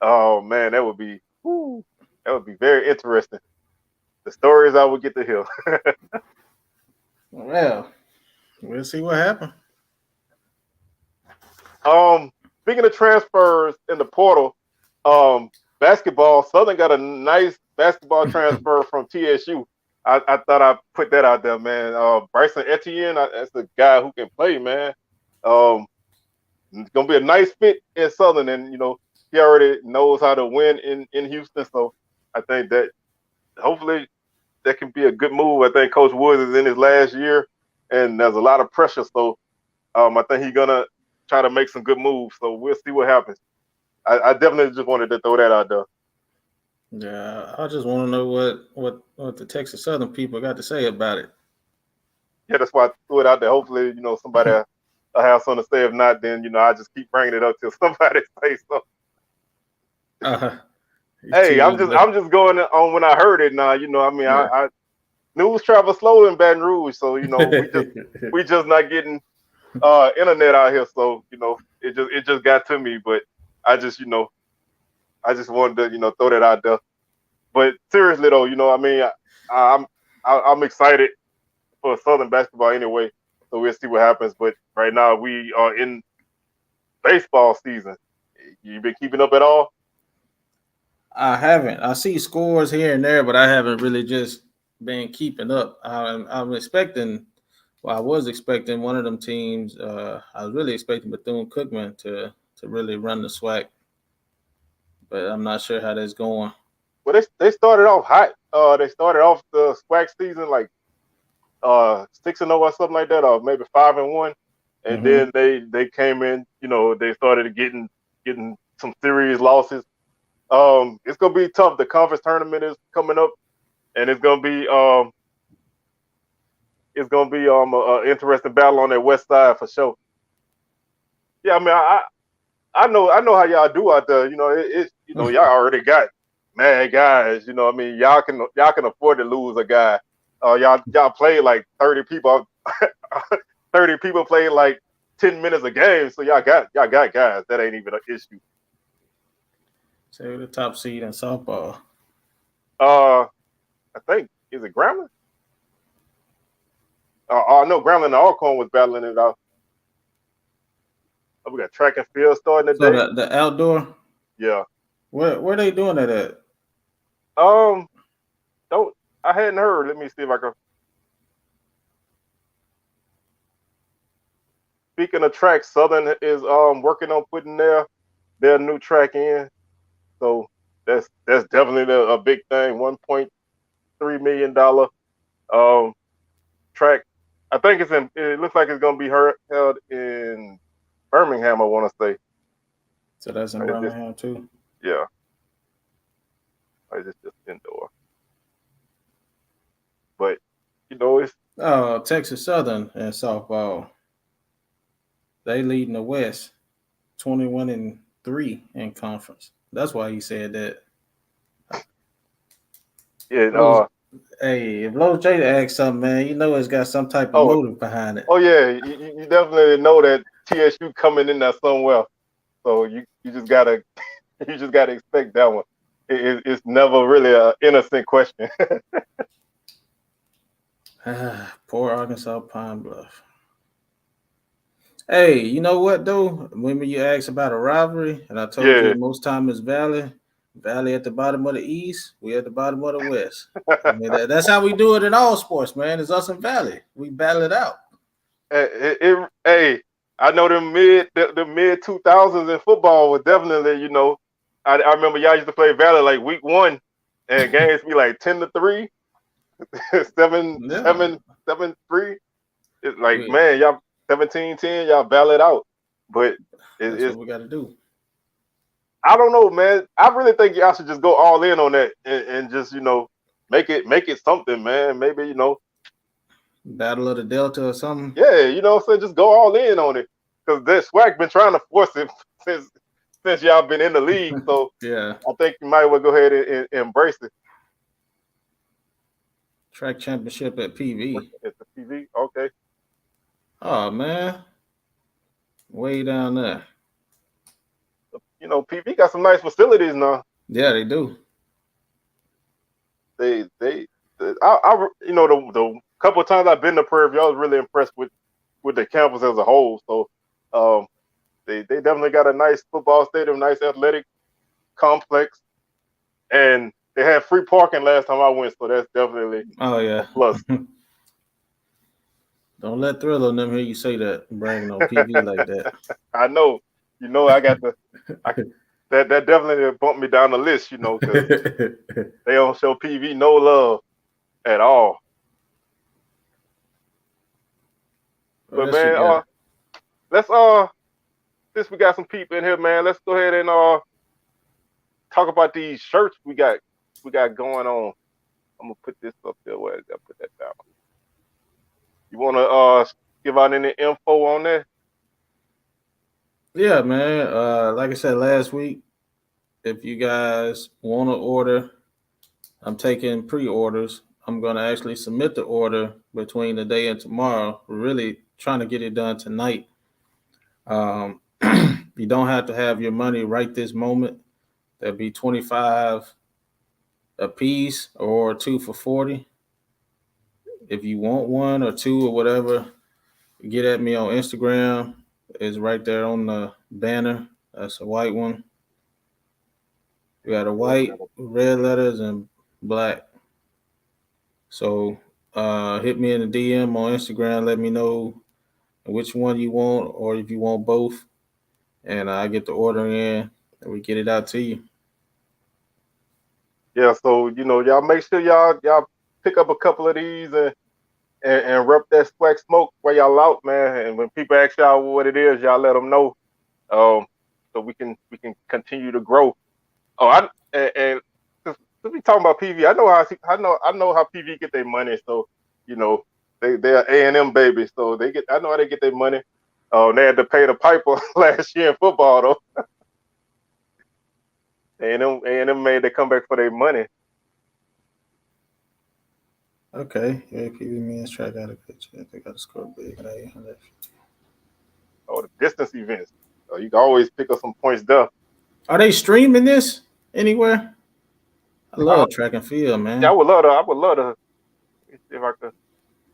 Oh man, that would be very interesting. The stories I would get to hear. Well, we'll see what happens. Speaking of transfers in the portal, basketball, Southern got a nice basketball transfer from TSU. I thought I'd put that out there, man. Bryson Etienne, that's a guy who can play, man. It's gonna be a nice fit in Southern, and he already knows how to win in Houston. So I think that hopefully that can be a good move. I think Coach Woods is in his last year, and there's a lot of pressure. So I think he's gonna try to make some good moves. So we'll see what happens. I definitely just wanted to throw that out there. Yeah, I just want to know what the Texas Southern people got to say about it. Yeah, that's why I threw it out there. Hopefully, somebody will have something to say. If not, then I just keep bringing it up till somebody says something. Hey, I'm just going on when I heard it now. Yeah. I news travel slow in Baton Rouge, so we just not getting internet out here. So it just got to me, but I just I just wanted to throw that out there. But seriously though, I'm excited for Southern basketball anyway. So we'll see what happens. But right now we are in baseball season. You been keeping up at all? I haven't. I see scores here and there, but I haven't really just been keeping up. I'm expecting. Well, I was expecting one of them teams. I was really expecting Bethune-Cookman to really run the SWAC, but I'm not sure how that's going. Well, they started off hot. They started off the SWAC season like 6-0 or something like that, or maybe 5-1, and then they came in. They started getting some serious losses. It's gonna be tough. The conference tournament is coming up, and it's gonna be an interesting battle on that west side for sure. Yeah, I mean, I know how y'all do out there. Y'all already got mad guys. Y'all can afford to lose a guy. Y'all play like 30 people. 30 people play like 10 minutes a game, so y'all got guys. That ain't even an issue. So the top seed in softball. I think Is it Grambling? No, Grambling and Alcorn was battling it out. Oh, we got track and field starting today. So the outdoor. Yeah. Where they doing it at? Don't I hadn't heard. Let me see if I can. Speaking of track, Southern is working on putting their new track in. So that's definitely a big thing. $1.3 million track. I think it looks like it's gonna be held in Birmingham, I want to say. So that's in Birmingham too. Yeah. It's just indoor. But it's Texas Southern and softball. They lead in the West, 21-3 in conference. That's why he said that. Yeah. Hey, if Low J asks something, man, it's got some type of motive behind it. Oh yeah, you definitely know that TSU coming in there somewhere. So you just gotta expect that one. It's never really an innocent question. Poor Arkansas Pine Bluff. Hey, you know what though? Remember you asked about a rivalry, and I told you most time it's Valley at the bottom of the East. We at the bottom of the West. I mean, that's how we do it in all sports, man. It's us and Valley. We battle it out. Hey, I know the mid 2000s in football was definitely, I remember y'all used to play Valley like week 1, and games be like 10-3, 7-3. It's like, man, y'all 17-10, y'all battle it out. But that's what we got to do. I don't know, man. I really think y'all should just go all in on that and just, make it something, man. Maybe, Battle of the Delta or something. Yeah, what I'm saying? Just go all in on it. Because that SWAC been trying to force it since y'all been in the league. So yeah, I think you might well go ahead and embrace it. Track championship at PV. At the PV, okay. Oh man, way down there. PV got some nice facilities now. Yeah, they do. The couple of times I've been to Prairie, I was really impressed with the campus as a whole. So they definitely got a nice football stadium, nice athletic complex, and they had free parking last time I went, so that's definitely a plus. Don't let Thriller and them hear you say that, bragging on PV like that. I know. I got that definitely bumped me down the list, because they don't show PV no love at all. But man, let's since we got some people in here, man, let's go ahead and talk about these shirts we got going on. I'm gonna put this up there. Where did I put that down? You wanna give out any info on that? Yeah, man. Like I said last week, if you guys want to order, I'm taking pre-orders. I'm going to actually submit the order between today and tomorrow. We're really trying to get it done tonight. You don't have to have your money right this moment. There'll be $25 a piece or 2 for $40. If you want 1 or 2 or whatever, get at me on Instagram. It's right there on the banner. That's a white one. We got a white, red letters, and black. So hit me in the DM on Instagram. Let me know which one you want, or if you want both, and I get the order in, and we get it out to you. Yeah. So y'all make sure y'all pick up a couple of these and rep that SWAC smoke while y'all out, man. And when people ask y'all what it is, y'all let them know, so we can continue to grow. Oh, and we talking about PV. I know how PV get their money. So they're A&M baby. So I know how they get their money. They had to pay the piper last year in football though. A&M made they come back for their money. Okay. Yeah, PV means track out a pitch. They got to score big. Oh, the distance events. So you can always pick up some points there. Are they streaming this anywhere? I love track and field, man. Yeah, I would love to me see if I could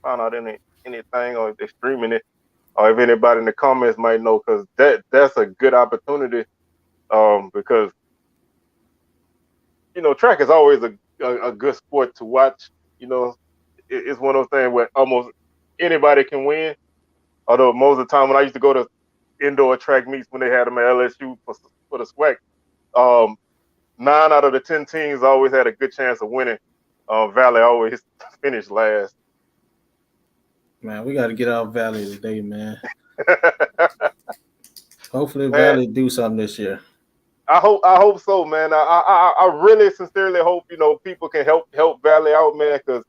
find out anything, or if they're streaming it, or if anybody in the comments might know, because that's a good opportunity. Because track is always a good sport to watch. You know, it's one of those things where almost anybody can win. Although most of the time when I used to go to indoor track meets when they had them at LSU for the SWAC, 9 out of the 10 teams always had a good chance of winning. Valley always finished last. Man, we got to get out Valley today, man. Hopefully, Man, Valley do something this year. I hope so, man. I really sincerely hope people can help Valley out, man. Because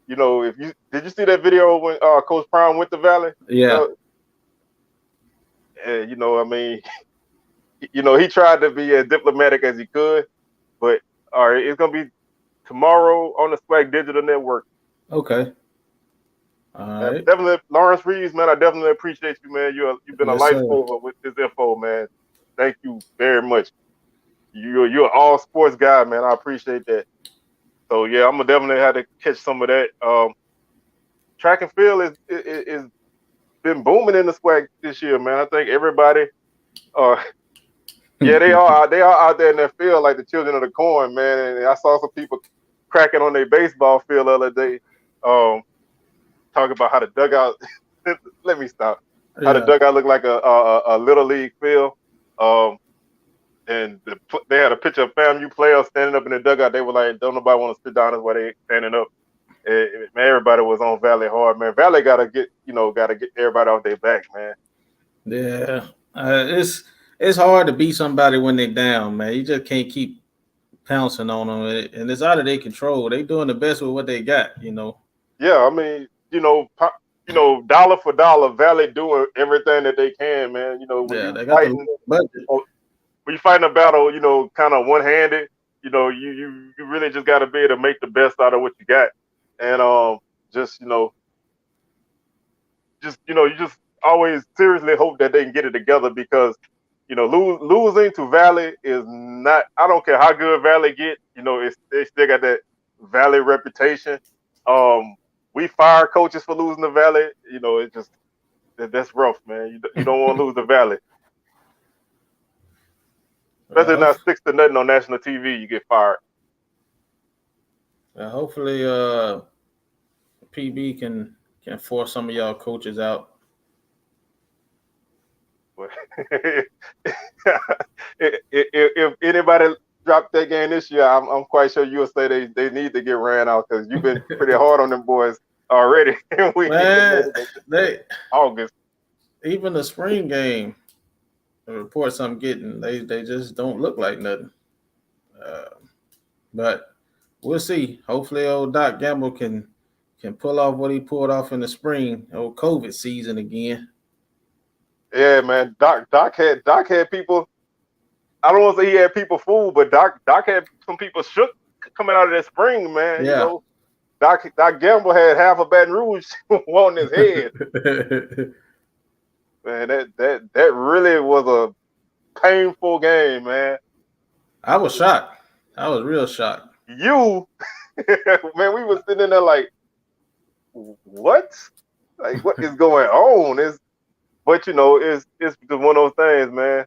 if did you see that video when Coach Prime went to Valley? Yeah. I mean, he tried to be as diplomatic as he could, but all right, it's gonna be tomorrow on the SWAC Digital Network. Okay. All right. Definitely, Lawrence Reeves, man. I definitely appreciate you, man. You've been a lifesaver with this info, man. Thank you very much. You're an all sports guy, man. I appreciate that. So yeah, I'm gonna definitely have to catch some of that. Track and field is been booming in the SWAC this year, man. I think everybody, yeah, they are out there in their field like the children of the corn, man. And I saw some people cracking on their baseball field the other day, talking about how the dugout. Let me stop. Yeah. How the dugout looked like a little league field. And they had a picture of FAMU players standing up in the dugout. They were like, "Don't nobody want to sit down?" That's why they standing up. Man, everybody was on Valley hard, man. Valley gotta get everybody off their back, man. Yeah, it's hard to beat somebody when they're down, man. You just can't keep pouncing on them, and it's out of their control. They doing the best with what they got, Yeah, I mean, dollar for dollar, Valley doing everything that they can, man. When they got fighting, when you fighting a battle, kind of one-handed, you really just got to be able to make the best out of what you got, and you just always seriously hope that they can get it together, because losing to Valley is not. I don't care how good Valley get, they still got that Valley reputation. We fire coaches for losing to Valley. It's just that's rough, man. You don't want to lose to Valley. Especially not 6-0 on national TV, you get fired. Hopefully, PB can force some of y'all coaches out. If anybody dropped that game this year, I'm quite sure you'll say they need to get ran out, because you've been pretty hard on them boys already. August. Even the spring game, the reports I'm getting, they just don't look like nothing. But we'll see. Hopefully, old Doc Gamble can pull off what he pulled off in the spring, old COVID season again. Yeah, man. Doc had people. I don't want to say he had people fooled, but Doc had some people shook coming out of that spring, man. Yeah. Doc Gamble had half of Baton Rouge on his head. Man, that really was a painful game, man. I was shocked. I was real shocked. Man, we were sitting in there like, what? Like, what is going on? But it's one of those things, man.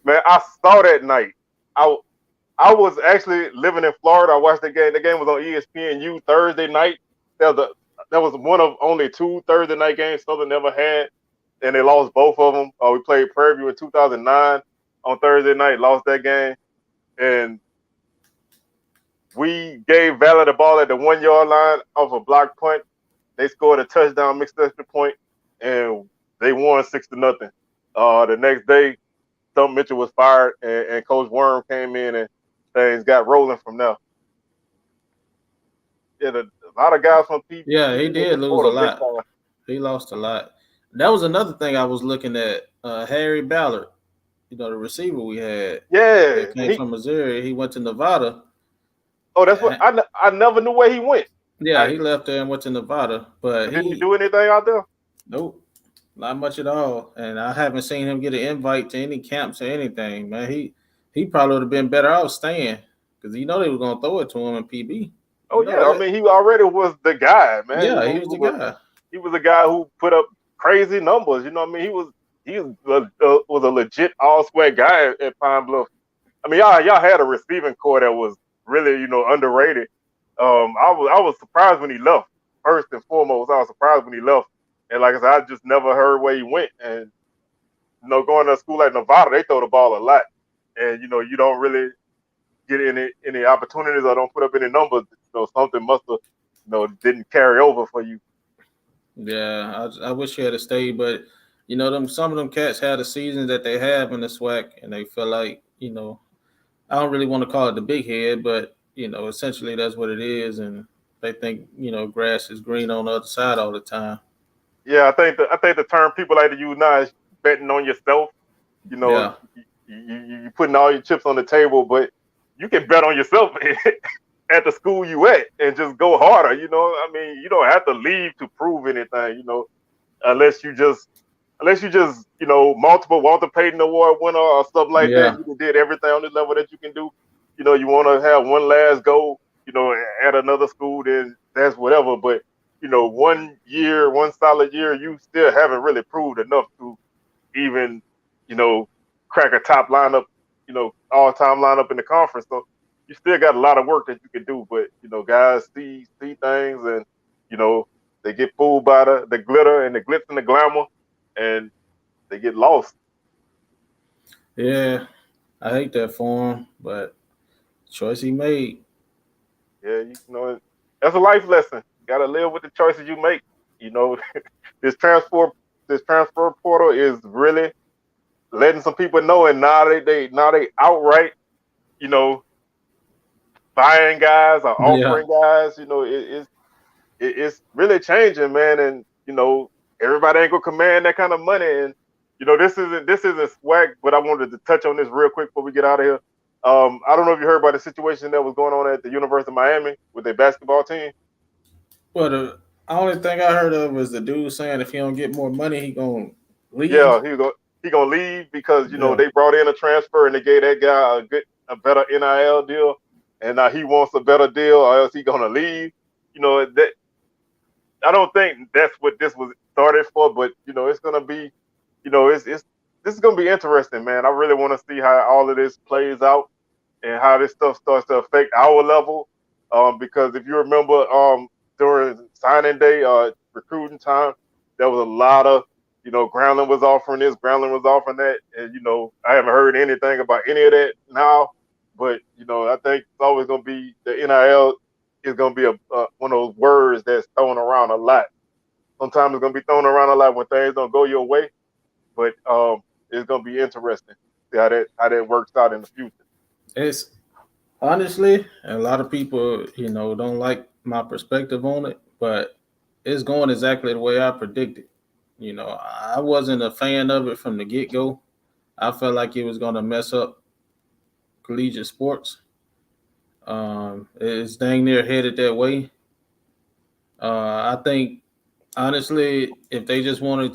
Man, I saw that night. I was actually living in Florida. I watched the game. The game was on ESPNU Thursday night. That was one of only 2 Thursday night games Southern never had, and they lost both of them. We played Prairie View in 2009 on Thursday night, lost that game, and we gave Valley the ball at the 1-yard line off a block punt. They scored a touchdown, mixed extra point, and they won 6-0. The next day, Stump Mitchell was fired, and Coach Worm came in, and things got rolling from there. Yeah, a lot of guys from PB. Yeah, he did lose a lot. He lost a lot. That was another thing I was looking at. Harry Ballard, the receiver we had. Yeah, came from Missouri. He went to Nevada. Oh, that's what I never knew where he went. Yeah, he left there and went to Nevada, but didn't he do anything out there? Nope, not much at all. And I haven't seen him get an invite to any camps or anything. Man, he probably would have been better off staying, because they were gonna throw it to him in PB. Oh yeah, I mean he already was the guy, man. You Yeah, know, he was the guy. he was a guy who put up crazy numbers. You know what I mean? Was a legit all SWAC guy at Pine Bluff. I mean, y'all had a receiving core that was really, underrated. I was surprised when he left. First and foremost, I was surprised when he left. And like I said, I just never heard where he went. And going to a school like Nevada, they throw the ball a lot. And you don't really get any opportunities or don't put up any numbers. Something must have didn't carry over for you. Yeah, I wish he had stayed, but some of them cats had the seasons that they have in the SWAC, and they feel like I don't really want to call it the big head, but essentially that's what it is, and they think grass is green on the other side all the time. Yeah, I think the term people like to use now is betting on yourself. You know, Yeah, you putting all your chips on the table, but you can bet on yourself at the school you at and just go harder. I mean, you don't have to leave to prove anything. Unless you just multiple Walter Payton Award winner or stuff like that. yeah, You did everything on the level that you can do. You want to have one last go. At another school, then that's whatever. But 1 year, one solid year, you still haven't really proved enough to even crack a top lineup, all-time lineup in the conference. So you still got a lot of work that you can do. But guys see things, and they get fooled by the glitter and the glitz and the glamour, and they get lost. yeah. I hate that for him, but choice he made. Yeah, that's a life lesson. You got to live with the choices you make. You know, this transfer this transfer portal is really letting some people know, and now they outright, you know, buying guys or Yeah, offering guys. It's really changing, man. And everybody ain't gonna command that kind of money. And this isn't SWAC, but I wanted to touch on this real quick before we get out of here. I don't know if you heard about the situation that was going on at the University of Miami with their basketball team. but the only thing I heard of was the dude saying if he don't get more money, he gonna Yeah, leave. he gonna leave because Yeah, they brought in a transfer and they gave that guy a better NIL deal, and now he wants a better deal, or else he gonna leave. That I don't think that's what this was started for, but it's gonna be, it's this is gonna be interesting, man. I really want to see how all of this plays out and how this stuff starts to affect our level. Because if you remember, during signing day, recruiting time, there was a lot of, Groundling was offering this, Groundling was offering that, and I haven't heard anything about any of that now. But I think it's always going to be the NIL is going to be one of those words that's thrown around a lot. Sometimes it's going to be thrown around a lot when things don't go your way, but it's going to be interesting to see how that works out in the future. it's honestly a lot of people don't like my perspective on it, but it's going exactly the way I predicted. I wasn't a fan of it from the get go. I felt like it was going to mess up collegiate sports. It's dang near headed that way. I think honestly, if they just wanted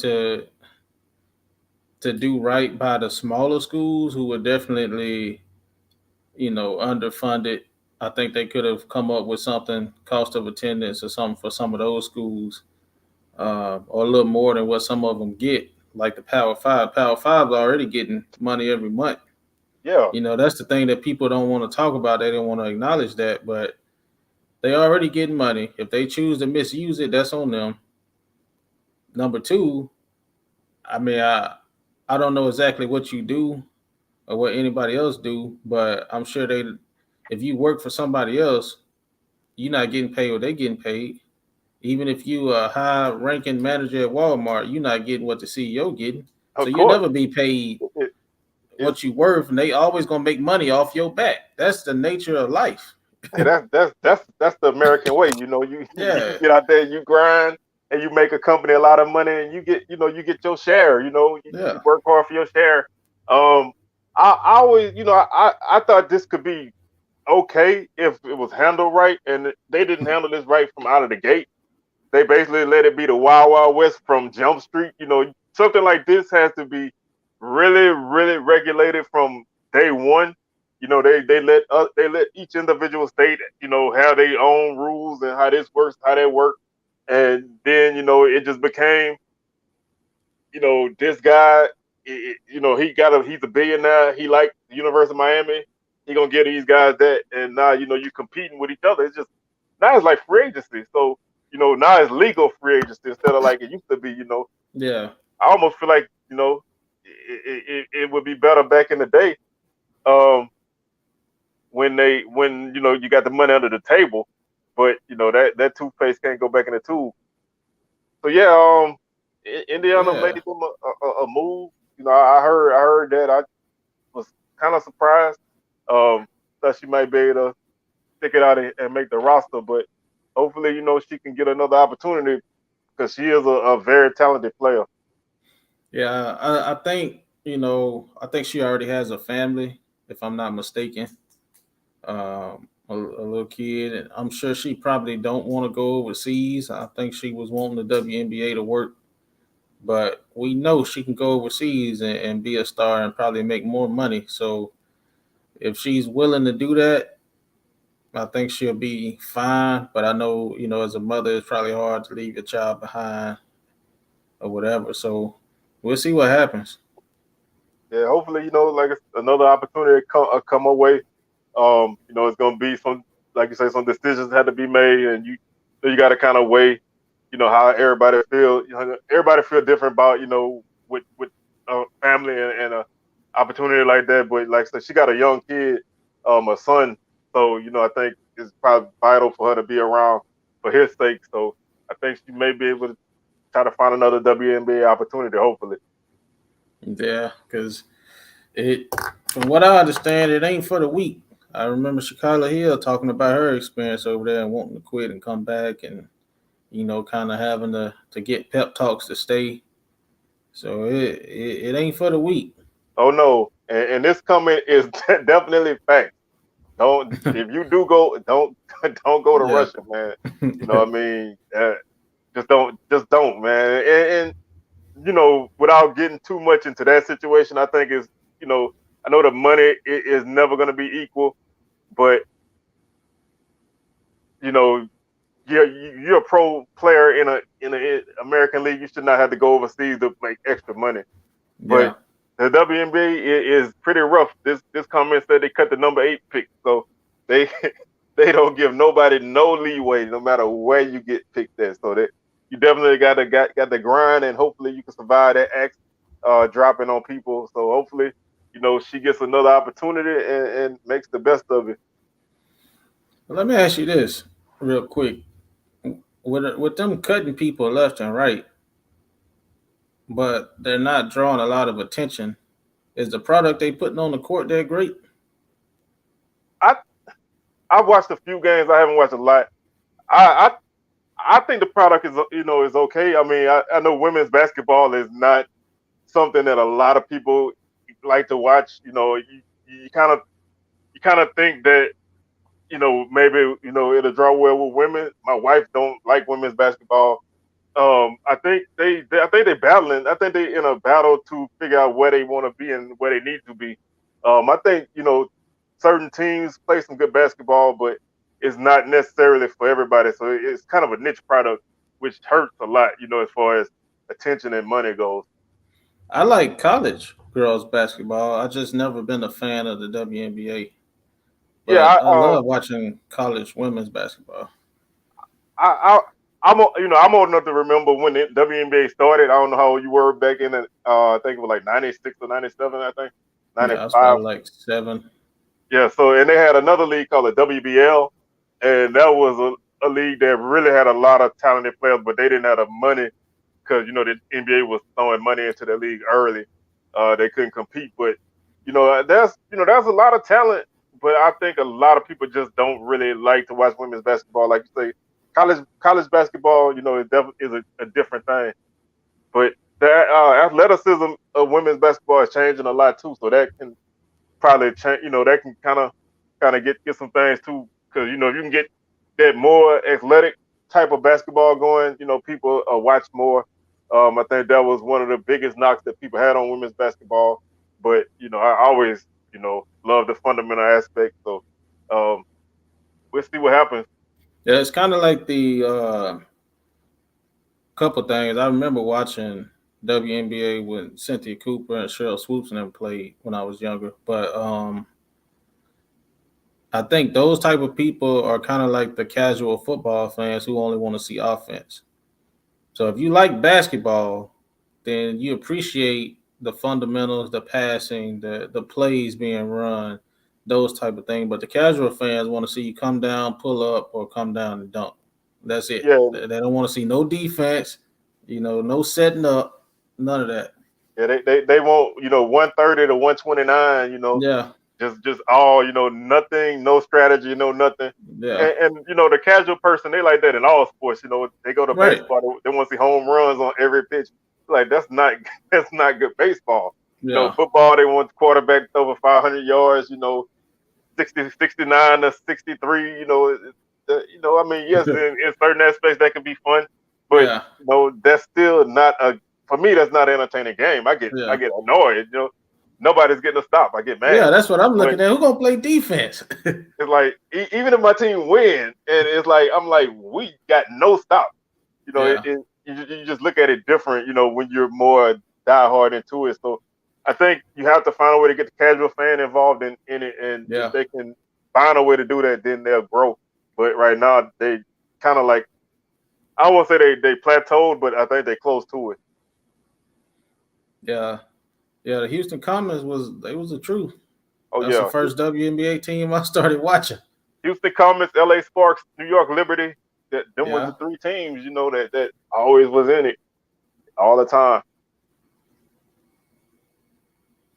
to do right by the smaller schools who were definitely underfunded, I think they could have come up with something cost of attendance or something for some of those schools, or a little more than what some of them get. Like the Power Five. Power Five's already getting money every month. Yeah, That's the thing that people don't want to talk about. They don't want to acknowledge that, but they already getting money. If they choose to misuse it, that's on them. Number two, I mean, I don't know exactly what you do or what anybody else do, but I'm sure if you work for somebody else, you're not getting paid what they getting paid. Even if you a high ranking manager at Walmart, you're not getting what the CEO getting. So of you'll course. never be paid It, what it's you worth, and they always gonna make money off your back. That's the nature of life. Hey, that's the American way. You Yeah, get out there, you grind, and you make a company a lot of money, and you get your share. You yeah, work hard for your share. Um, I always, I thought this could be okay if it was handled right, and they didn't handle this right from out of the gate. They basically let it be the Wild Wild West from Jump Street. Something like this has to be really, really regulated from day one. they let each individual state, have their own rules and how this works, how that works, and then it just became, this guy, he's a billionaire. He like the University of Miami. He gonna give these guys that, and now you competing with each other. It's just now it's like free agency. So now it's legal free agency instead of like it used to be. Yeah. I almost feel like it would be better back in the day, when you got the money under the table, but that toothpaste can't go back in the tube. So yeah, Indiana Yeah. made them a move. I heard that. I was kind of surprised. That she might be able to stick it out and make the roster, but hopefully, she can get another opportunity because she is a very talented player. Yeah. I think, I think she already has a family, if I'm not mistaken. A little kid, and I'm sure she probably don't want to go overseas. I think she was wanting the WNBA to work, but we know she can go overseas and be a star and probably make more money. So if she's willing to do that, I think she'll be fine. But I know, as a mother, it's probably hard to leave your child behind or whatever. So we'll see what happens. Yeah, hopefully, like another opportunity come away. It's gonna be some, like you say, some decisions had to be made, and you got to kind of weigh, how everybody feel. Everybody feel different about, with family and a opportunity like that. But like I said, she got a young kid, a son, so I think it's probably vital for her to be around for his sake. So I think she may be able to try to find another WNBA opportunity, hopefully. Yeah, because it, from what I understand, it ain't for the weak. I remember Chicago Hill talking about her experience over there and wanting to quit and come back, and kind of having to get pep talks to stay. So it ain't for the weak. Oh no, and this comment is definitely fact. Don't If you do go, don't go to Yeah. Russia, man. You know what I mean? Just don't, man. And without getting too much into that situation, I think is I know the money is never going to be equal, but you know you're a pro player in a American league. You should not have to go overseas to make extra money. But Yeah. the WNBA is pretty rough. This comment said they cut the number 8 pick, so they they don't give nobody no leeway, no matter where you get picked at. So that you definitely got the grind, and hopefully you can survive that X dropping on people. So hopefully she gets another opportunity and makes the best of it. Well, let me ask you this real quick. With them cutting people left and right, but they're not drawing a lot of attention, is the product they putting on the court that great? I I've watched a few games. I haven't watched a lot. I I think the product is okay. I mean, I know women's basketball is not something that a lot of people like to watch. You kind of think that maybe it'll draw well with women. My wife don't like women's basketball. I think they battling. I think they in a battle to figure out where they want to be and where they need to be. I think certain teams play some good basketball, but it's not necessarily for everybody. So it's kind of a niche product, which hurts a lot. As far as attention and money goes. I like college girls basketball. I just never been a fan of the WNBA, Yeah, but I love watching college women's basketball. I I'm old enough to remember when the WNBA started. I don't know how old you were back in it. I think it was like 96 or 97. I think Yeah, I was 95. probably like 7. Yeah. So and they had another league called the WBL, and that was a league that really had a lot of talented players, but they didn't have the money because the NBA was throwing money into the league early. They couldn't compete, but there's a lot of talent, but I think a lot of people just don't really like to watch women's basketball. Like you say, college basketball, is a different thing. But the athleticism of women's basketball is changing a lot too, so that can probably change. That can kind of get some things too, because if you can get that more athletic type of basketball going, people watch more. I think that was one of the biggest knocks that people had on women's basketball. But I always love the fundamental aspect. So we'll see what happens. Yeah, it's kind of like the couple things. I remember watching WNBA when Cynthia Cooper and Cheryl Swoops and them played when I was younger. But I think those type of people are kind of like the casual football fans who only want to see offense. So if you like basketball, then you appreciate the fundamentals, the passing, the plays being run, those type of things. But the casual fans want to see you come down, pull up, or come down and dunk. That's it. Yeah, They don't want to see no defense, no setting up, none of that. yeah, they want 130 to 129. Yeah, Just all nothing, no strategy, no nothing. yeah, And the casual person, they like that in all sports. They go to right. baseball, they want to see home runs on every pitch. Like that's not that's not good baseball. Yeah, Football, they want the quarterback over 500 yards. 69 to 63. I mean, yes, in certain aspects that can be fun, but yeah, that's still not a for me. That's not an entertaining game. I get yeah, annoyed. Nobody's getting a stop. I get yeah. mad. That's what I'm But looking at. Who gonna play defense? it's like even if my team win, and it's like I'm like we got no stop. Yeah, You just look at it different. When you're more diehard into it. So I think you have to find a way to get the casual fan involved in it, and if yeah, they can find a way to do that, then they'll grow. But right now they kind of like I won't say they plateaued, but I think they close to it. yeah, yeah. The Houston Comets was the truth. Oh That's the yeah, first WNBA team I started watching. Houston Comets, LA Sparks, New York Liberty. Them was the Yeah. three teams that always was in it all the time.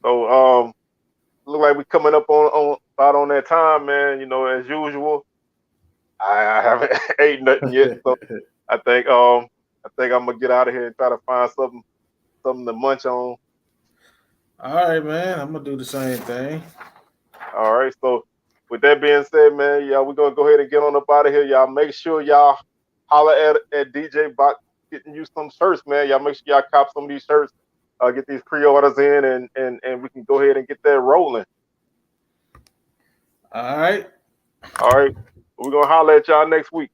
So look like we coming up on about on that time, man. As usual, I haven't ate nothing yet, so I think I'm gonna get out of here and try to find something to munch on. All right, man. I'm gonna do the same thing. All right, so with that being said, man, y'all, we're gonna go ahead and get on up out of here. Y'all make sure y'all holler at DJ Bot getting you some shirts, man. Y'all make sure y'all cop some of these shirts, get these pre-orders in, and we can go ahead and get that rolling. All right. All right, we're gonna holler at y'all next week.